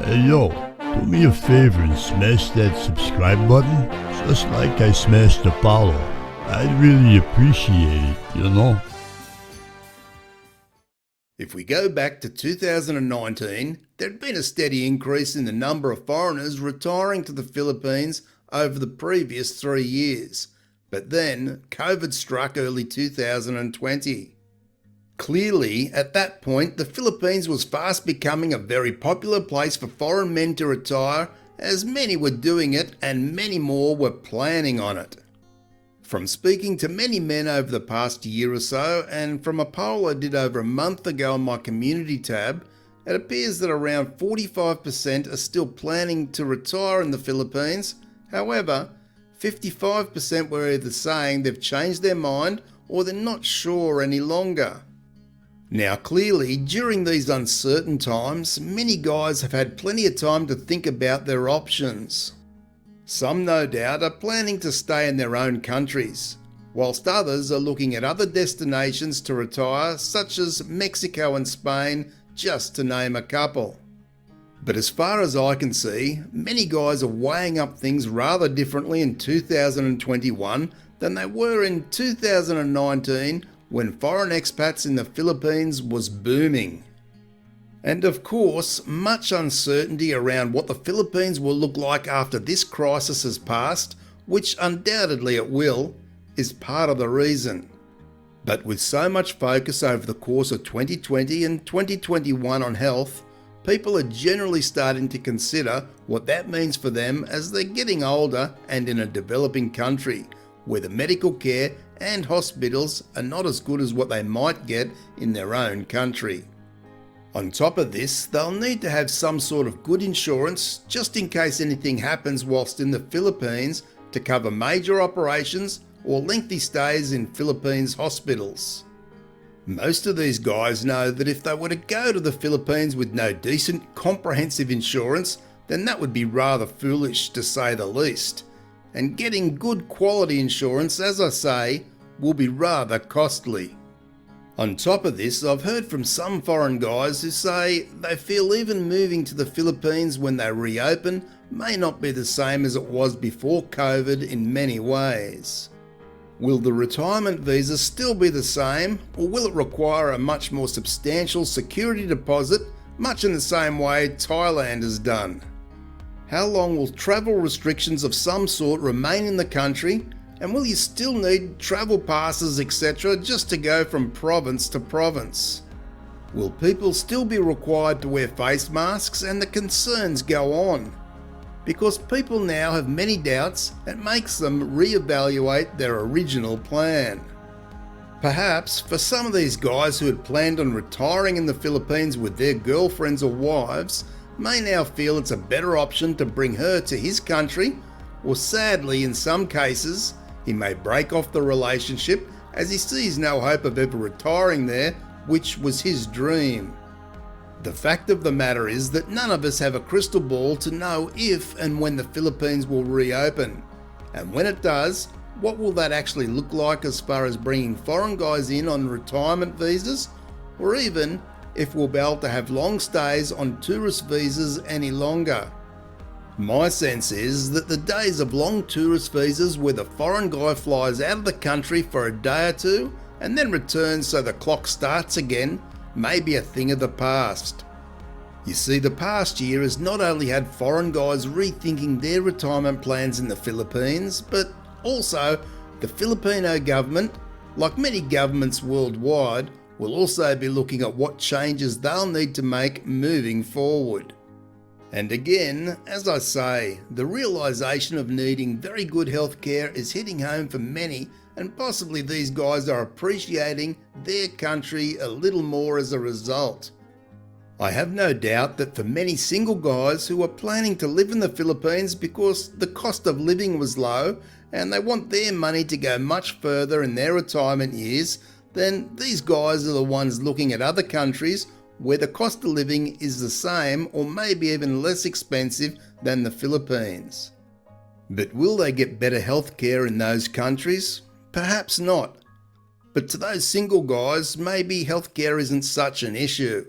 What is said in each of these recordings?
Hey yo, do me a favor and smash that subscribe button, just like I smashed the follow. I'd really appreciate it, you know? If we go back to 2019, there'd been a steady increase in the number of foreigners retiring to the Philippines over the previous 3 years. But then, COVID struck early 2020. Clearly, at that point, the Philippines was fast becoming a very popular place for foreign men to retire, as many were doing it and many more were planning on it. From speaking to many men over the past year or so, and from a poll I did over a month ago on my community tab, it appears that around 45% are still planning to retire in the Philippines. However, 55% were either saying they've changed their mind or they're not sure any longer. Now clearly, during these uncertain times, many guys have had plenty of time to think about their options. Some no doubt are planning to stay in their own countries, whilst others are looking at other destinations to retire, such as Mexico and Spain, just to name a couple. But as far as I can see, many guys are weighing up things rather differently in 2021 than they were in 2019 when foreign expats in the Philippines was booming. And of course, much uncertainty around what the Philippines will look like after this crisis has passed, which undoubtedly it will, is part of the reason. But with so much focus over the course of 2020 and 2021 on health, people are generally starting to consider what that means for them as they're getting older and in a developing country, where the medical care and hospitals are not as good as what they might get in their own country. On top of this, they'll need to have some sort of good insurance just in case anything happens whilst in the Philippines to cover major operations or lengthy stays in Philippines hospitals. Most of these guys know that if they were to go to the Philippines with no decent, comprehensive insurance, then that would be rather foolish to say the least. And getting good quality insurance, as I say, will be rather costly. On top of this, I've heard from some foreign guys who say they feel even moving to the Philippines when they reopen may not be the same as it was before COVID in many ways. Will the retirement visa still be the same, or will it require a much more substantial security deposit, much in the same way Thailand has done? How long will travel restrictions of some sort remain in the country, and will you still need travel passes etc. just to go from province to province? Will people still be required to wear face masks, and the concerns go on? Because people now have many doubts, it makes them re-evaluate their original plan. Perhaps for some of these guys who had planned on retiring in the Philippines with their girlfriends or wives, may now feel it's a better option to bring her to his country, or sadly in some cases, he may break off the relationship as he sees no hope of ever retiring there, which was his dream. The fact of the matter is that none of us have a crystal ball to know if and when the Philippines will reopen. And when it does, what will that actually look like as far as bringing foreign guys in on retirement visas, or even if we'll be able to have long stays on tourist visas any longer. My sense is that the days of long tourist visas where the foreign guy flies out of the country for a day or two and then returns so the clock starts again may be a thing of the past. You see, the past year has not only had foreign guys rethinking their retirement plans in the Philippines, but also the Filipino government, like many governments worldwide, will also be looking at what changes they'll need to make moving forward. And again, as I say, the realisation of needing very good healthcare is hitting home for many, and possibly these guys are appreciating their country a little more as a result. I have no doubt that for many single guys who are planning to live in the Philippines because the cost of living was low and they want their money to go much further in their retirement years, then these guys are the ones looking at other countries where the cost of living is the same or maybe even less expensive than the Philippines. But will they get better healthcare in those countries? Perhaps not. But to those single guys, maybe healthcare isn't such an issue.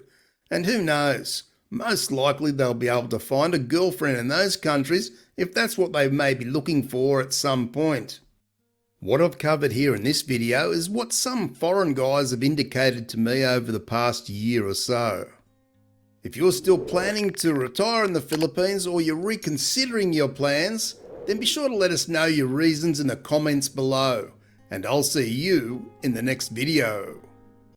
And who knows, Most likely they'll be able to find a girlfriend in those countries if that's what they may be looking for at some point. What I've covered here in this video is what some foreign guys have indicated to me over the past year or so. If you're still planning to retire in the Philippines or you're reconsidering your plans, then be sure to let us know your reasons in the comments below, and I'll see you in the next video.